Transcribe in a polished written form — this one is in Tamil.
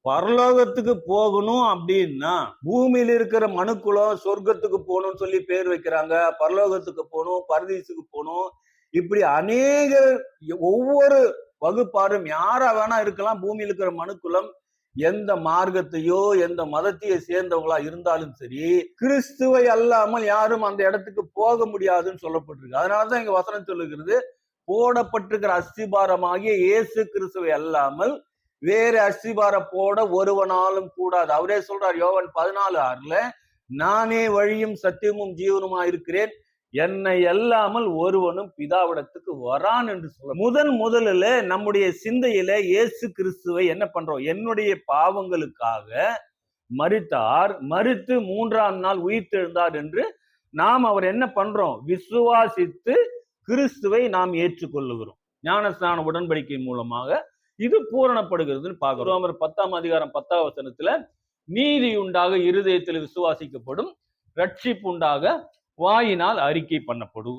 பரலோகத்துக்கு போகணும் அப்படின்னா பூமியில இருக்கிற மனுக்குலம் சொர்க்கத்துக்கு போகணும்னு சொல்லி பேர் வைக்கிறாங்க. பரலோகத்துக்கு போகணும், பரதீசுக்கு போகணும், இப்படி அநேக ஒவ்வொரு வகுப்பாரும் யாரா வேணா இருக்கலாம். பூமியில் இருக்கிற மனுக்குலம் எந்த மார்க்கத்தையோ எந்த மதத்தையோ சேர்ந்தவங்களா இருந்தாலும் சரி, கிறிஸ்துவை அல்லாமல் யாரும் அந்த இடத்துக்கு போக முடியாதுன்னு சொல்லப்பட்டிருக்கு. அதனாலதான் இங்க வசனம் சொல்லுகிறது, போடப்பட்டிருக்கிற அஸ்திபாரமாகிய இயேசு கிறிஸ்துவை அல்லாமல் வேறு அஸ்திபார போட ஒருவனாலும் கூடாது. அவரே சொல்றார் யோவான் 14:6, நானே வழியும் சத்தியமும் ஜீவனுமா இருக்கிறேன், என்னை அல்லாமல் ஒருவனும் பிதாவிடத்துக்கு வரான் என்று சொல்ல முதல்ல நம்முடைய சிந்தையில இயேசு கிறிஸ்துவை என்ன பண்றோம்? என்னுடைய பாவங்களுக்காக மரித்தார், மரித்து 3ஆம் நாள் உயிர்த்தெழுந்தார் என்று நாம் அவர் என்ன பண்றோம்? விசுவாசித்து கிறிஸ்துவை நாம் ஏற்றுக்கொள்ளுகிறோம். ஞானஸ்நான உடன்படிக்கை மூலமாக இது பூரணப்படுகிறதுன்னு பார்க்கிறோம். ரோமர் 10ஆம் அதிகாரம் 10ஆம் வசனத்துல, நீதி உண்டாக இருதயத்தில் விசுவாசிக்கப்படும், ரட்சிப்பு உண்டாக வாயினால் அறிக்கை பண்ணப்படும்.